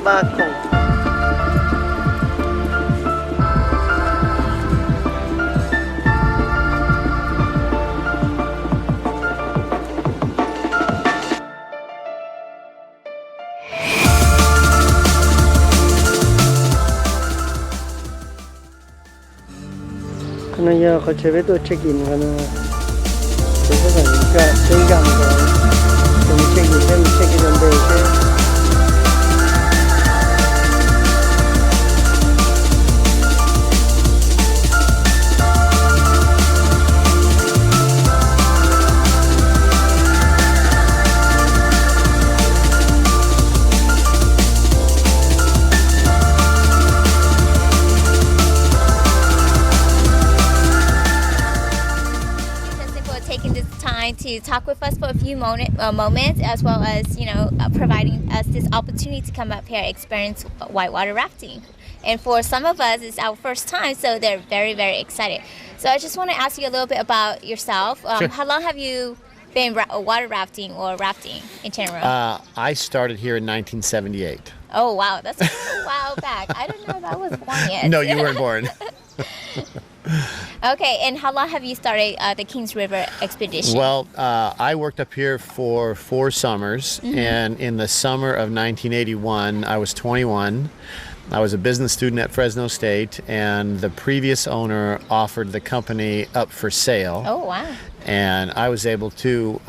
ba khổng. 可能要和这边都 check in 可能，这个人家这个样子，我们 check in， 他们 check in 准备些。To talk with us for a few moments, as well as providing us this opportunity to come up here and experience whitewater rafting. And for some of us, it's our first time, so they're very, very excited. So I just want to ask you a little bit about yourself. Sure. How long have you been water rafting or rafting in general? I started here in 1978. Oh wow, that's a while back. I don't know if I was born yet. No, you weren't born. Okay, and how long have you started the Kings River expedition? Well, I worked up here for 4 summers, and in the summer of 1981, I was 21. I was a business student at Fresno State, and the previous owner offered the company up for sale. Oh, wow. And I was able to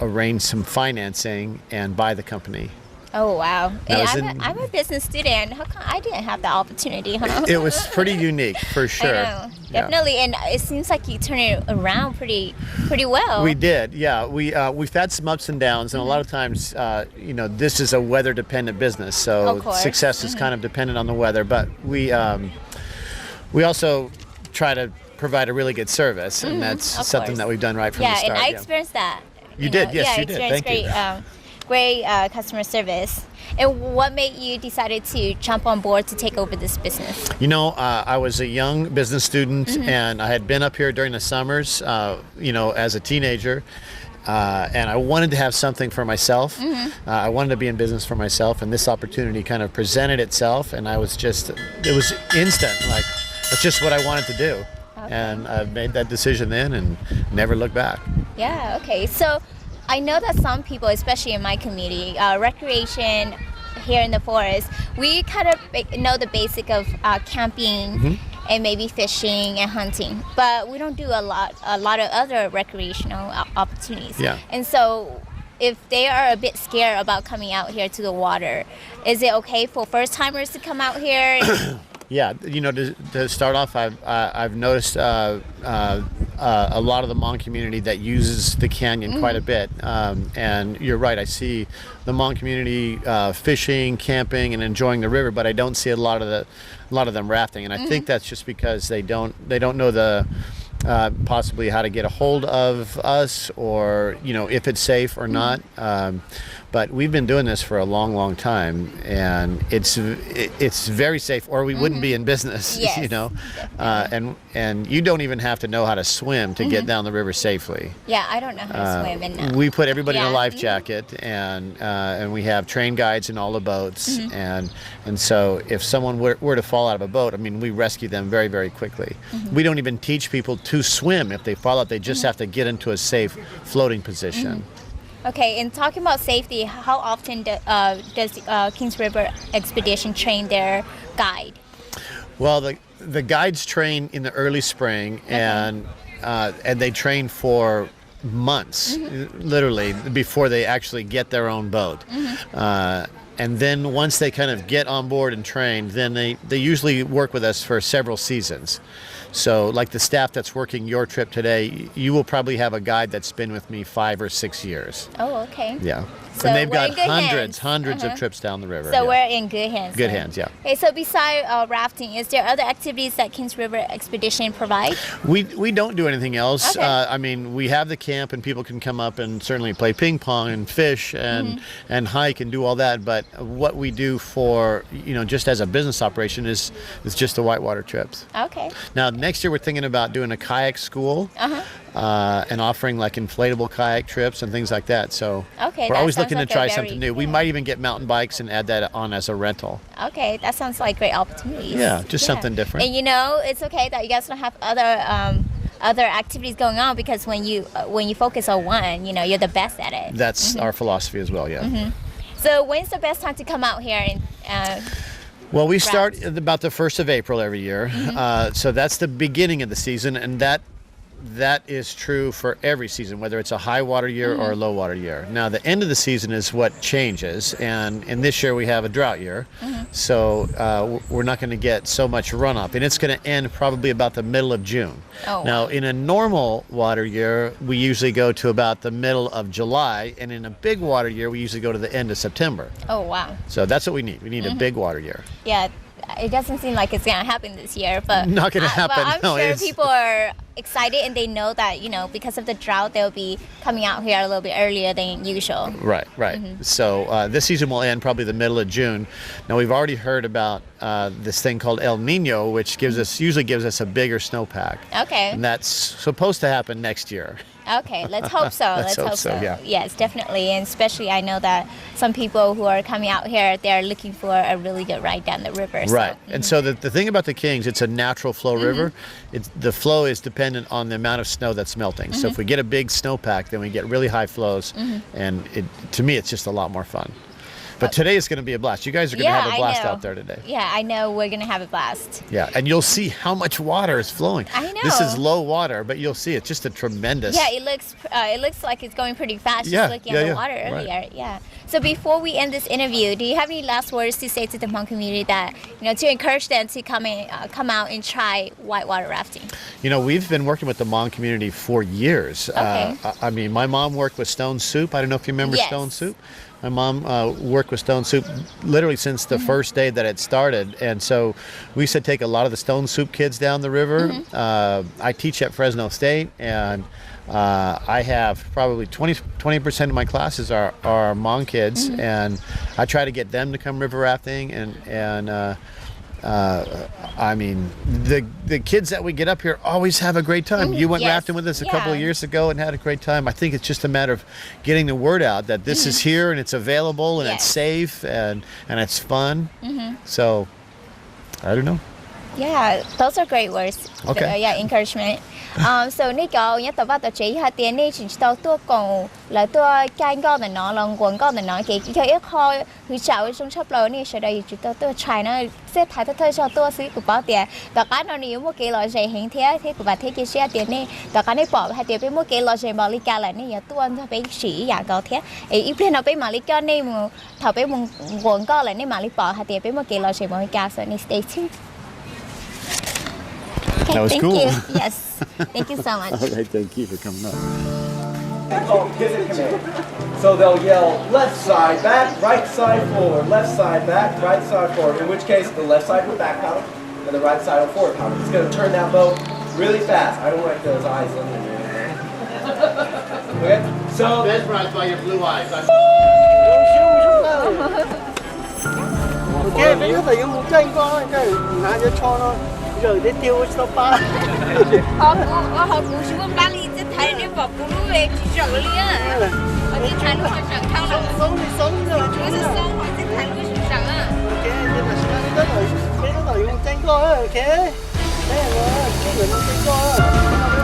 arrange some financing and buy the company. Oh, wow. And I'm a business student. How come I didn't have that opportunity, huh? It was pretty unique, for sure. I know. Definitely. Yeah. And it seems like you turned it around pretty well. We did, yeah. We've had some ups and downs, and a lot of times, this is a weather-dependent business, so success is kind of dependent on the weather. But we also try to provide a really good service, and that's something that we've done right from the start. Yeah, and I experienced that. You did, yes, you did. Thank you. Great customer service. And what made you decided to jump on board to take over this business? I was a young business student, and I had been up here during the summers, as a teenager. And I wanted to have something for myself. I wanted to be in business for myself, and this opportunity kind of presented itself, and it was instant. Like, that's just what I wanted to do. Okay. And I made that decision then and never looked back. Yeah, okay. So I know that some people, especially in my community, recreation here in the forest, we kind of know the basic of camping and maybe fishing and hunting, but we don't do a lot of other recreational opportunities. Yeah. And so if they are a bit scared about coming out here to the water, is it okay for first timers to come out here? Yeah, to start off, I've noticed a lot of the Hmong community that uses the canyon quite a bit, and you're right. I see the Hmong community fishing, camping, and enjoying the river, but I don't see a lot of them rafting, and I think that's just because they don't know the possibly how to get a hold of us, or if it's safe or not. But we've been doing this for a long, long time, and it's very safe, or we wouldn't be in business. Yes, and you don't even have to know how to swim to get down the river safely. Yeah, I don't know how to swim, and we put everybody in a life jacket, and we have trained guides in all the boats, and so if someone were to fall out of a boat, I mean, we rescue them very, very quickly. We don't even teach people to swim. If they fall out, they just have to get into a safe floating position. Okay, and talking about safety, how often does Kings River Expedition train their guide? Well, the guides train in the early spring, and they train for months, literally, before they actually get their own boat. And then once they kind of get on board and trained, then they usually work with us for several seasons. So like the staff that's working your trip today, you will probably have a guide that's been with me 5 or 6 years. Oh, okay. Yeah. So and they've got hundreds of trips down the river. So we're in good hands. Good hands, yeah. Okay, so besides rafting, is there other activities that Kings River Expedition provide? We don't do anything else. Okay. I mean, we have the camp, and people can come up and certainly play ping pong and fish and hike and do all that. But what we do for, just as a business operation is just the whitewater trips. Okay. Now, next year we're thinking about doing a kayak school and offering like inflatable kayak trips and things like that. So Okay, we're that always sounds looking like to a try very something new. We cool- might even get mountain bikes and add that on as a rental. Okay, that sounds like great opportunities. Yeah, just something different. And it's okay that you guys don't have other activities going on, because when you focus on one, you're the best at it. That's our philosophy as well, yeah. So when's the best time to come out here and Well, we start at about the 1st of April every year. So that's the beginning of the season, and that is true for every season, whether it's a high water year or a low water year. Now, the end of the season is what changes, and this year we have a drought year, so we're not going to get so much runoff, and it's going to end probably about the middle of June. Oh, Now, wow. in a normal water year, we usually go to about the middle of July, and in a big water year, we usually go to the end of September. Oh, wow. So that's what we need. We need a big water year. Yeah, it doesn't seem like it's gonna happen this year, but Not gonna happen, But I'm no, sure it's- people are excited, and they know that because of the drought, they'll be coming out here a little bit earlier than usual. Right. So this season will end probably the middle of June. Now, we've already heard about this thing called El Nino, which usually gives us a bigger snowpack. Okay. And that's supposed to happen next year. Okay, let's hope so. Let's hope so, yeah. Yes, definitely. And especially, I know that some people who are coming out here, they're looking for a really good ride down the river. Right. So, And so the thing about the Kings, it's a natural flow river. The flow is dependent on the amount of snow that's melting. So if we get a big snowpack, then we get really high flows. And to me, it's just a lot more fun. But today is going to be a blast. You guys are going to have a blast out there today. Yeah, I know we're going to have a blast. Yeah, and you'll see how much water is flowing. I know. This is low water, but you'll see it's just a tremendous. Yeah, it looks like it's going pretty fast. Yeah, just looking at the yeah, water right. earlier. Yeah. So before we end this interview, do you have any last words to say to the Hmong community that to encourage them to come out and try whitewater rafting? We've been working with the Hmong community for years. Okay. I mean, my mom worked with Stone Soup. I don't know if you remember Yes. Stone Soup. My mom worked with Stone Soup literally since the first day that it started. And so we used to take a lot of the Stone Soup kids down the river. I teach at Fresno State, and I have probably 20% of my classes are Hmong kids, and I try to get them to come river rafting. And I mean, the kids that we get up here always have a great time. You went Yes. rafting with us a couple of Yeah. years ago and had a great time. I think it's just a matter of getting the word out that this is here and it's available and it's Yes. safe and it's fun. So, I don't know. Yeah, those are great words. Okay. Yeah, encouragement. So 呢個一度把到這一下點呢，全到多講來多間高的呢，兩廣高的呢，佢一開佢找一種出路呢，實在要絕對多 China，即係睇得推上多少個包點，大家呢你有冇幾耐時興睇睇個話睇嘅些點呢，大家呢บอก係點俾冇幾耐時冇呢家嚟呢，有多就俾水อย่าง高睇，一邊呢俾埋呢家呢冇頭俾冇廣高嚟呢埋呢บอก係點俾冇幾耐時冇呢家，所以你 stay tuned。Okay, That was thank cool. you. Yes. Thank you so much. All right, thank you for coming up. Oh, pivot command. So they'll yell left side back, right side forward, left side back, right side forward. In which case the left side will back paddle and the right side will forward paddle. It's going to turn that boat really fast. I don't like those eyes looking at me. Okay? So Mesmerized by your blue eyes. Ok, bây giờ phải dùng một chân con, cái nãy giờ cho nó rồi để tiêu cho ba. họ cũng xuống ba ly chứ thấy nó bỏ bún về chỉ rửa ly á. Ở trên thái luôn cho chẳng thao nào. Sống rồi. Nó sẽ sống ở trên thái luôn cho chẳng á. Ok, nhưng mà sao nó rồi, mấy nó rồi dùng chân con á, ok. Đấy là nó, cái người dùng chân con á, nó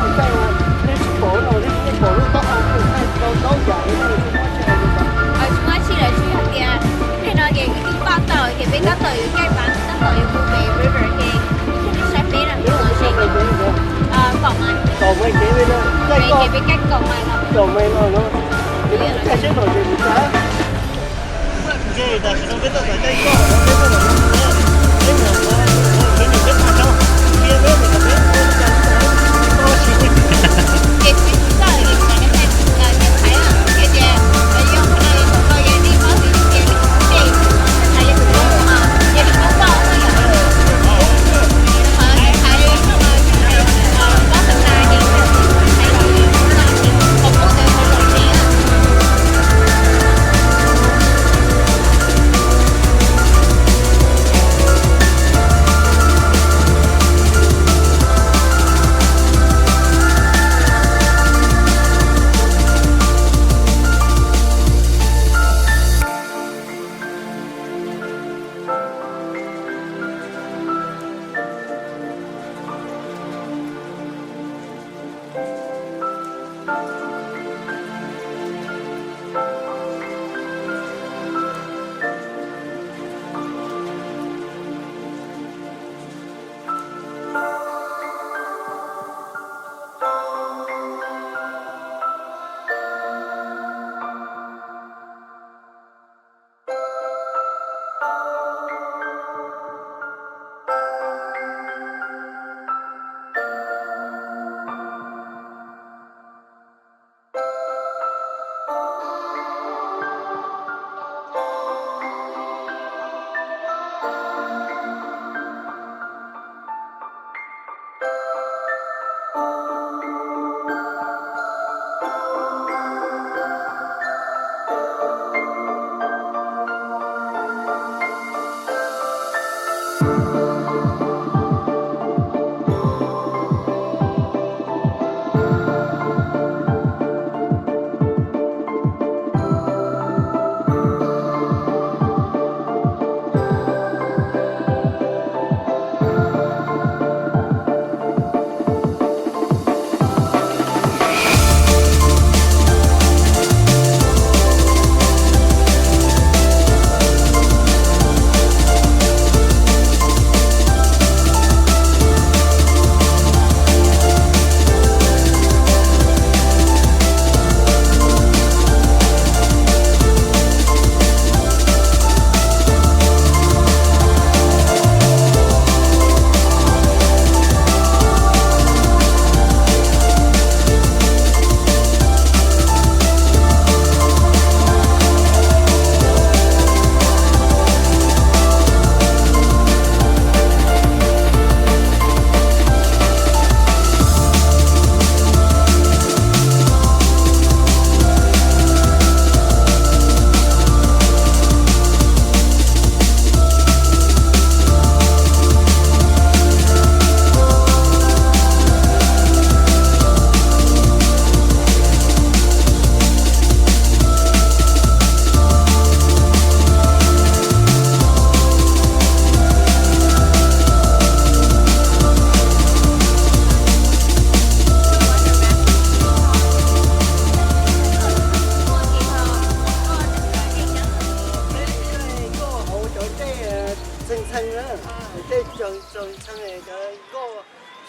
dùng chân là cái bộ rồi, cái bộ nó có không, cái đâu dài nó không có chơi được. Ở chúng ta chỉ là chỉ học kìa. Cái nói kìa cái ba tờ thì bên đó tờ cái bán đó tờ của về river thì cái sẽ biết là cái gì sẽ cổng anh. Còn mấy cái bên đó, Cái bên cách cổng này là còn mấy nó cái chế độ gì cũng có. Ok, tại sao biết là cái con nó biết là cái người biết mà đâu. Kia biết mình có biết có chỉ cái đó là cái này là nhận thấy là cái gì ở dưới cái này có cái gì có thì cái gì hay là cái đó mà cái gì có bao thôi là hay có thằng nào gì hay là không có thể không làm gì á.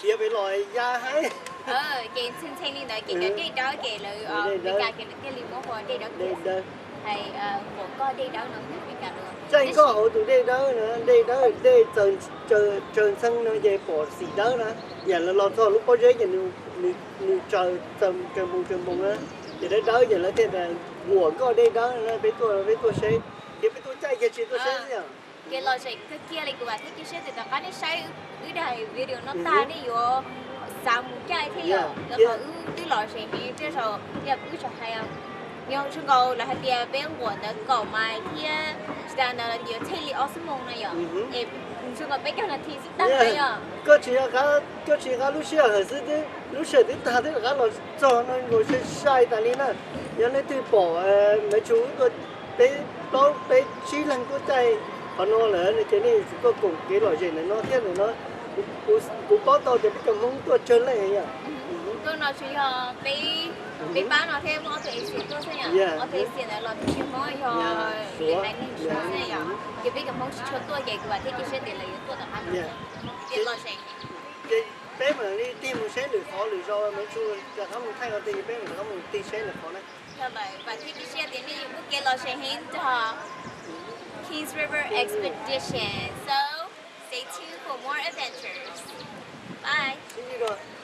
chia với loại da hay cái xin xin đi nói cái đi đó cái là cái cái liều mốt hoa đi đó hay một con đi đó nó bị cả luôn trên có hậu tụi đi đó nữa đi trơn sân nó về bỏ xì đó đó giờ là lo thôi lúc có giấy giờ nu trời trần bùng á giờ đấy đó giờ là thế là của có đi đó nó với tôi xe cái với tôi chạy cái chuyện tôi xe gì à cái lo chạy cái kia là cái thích cái xe thì tao cái này sai cái này video nó ta đi vô sao muốn chạy thế rồi rồi cái lo chạy thì cái sau cái cứ chạy hay không nhưng chúng tôi là hai bên quần đó cầu mai kia là nó nhiều thế li osmond này rồi em chúng tôi bây giờ là thì sẽ tăng này rồi có chuyện lúc xưa ở dưới đấy lúc xưa thì ta thấy là nó cho nó ngồi xe sai tại đi nè giờ này tôi bỏ mấy chú tôi bé chỉ lần tôi chạy còn nó là cái này có cùng cái loại gì này nó thế này nó cũng có tôi thì cái mông tôi chơi lại vậy tôi nói chuyện bé bán nó thêm nó thì xịt tôi thế nhỉ nó thì xịt là lo chuyện mới cho liền đánh nên chuyện thế nhỉ cái bé cái mông cho tôi cái quả thì cái xe tiền là tôi là ăn cái lo gì cái bé mà đi tìm một xe được khó được do mấy chú là không mình thay vào thì bé mình không tìm xe được khó đấy và thì cái xe tiền đi một cái lo xe hin cho Kings River Expedition. So stay tuned for more adventures. Bye. See you.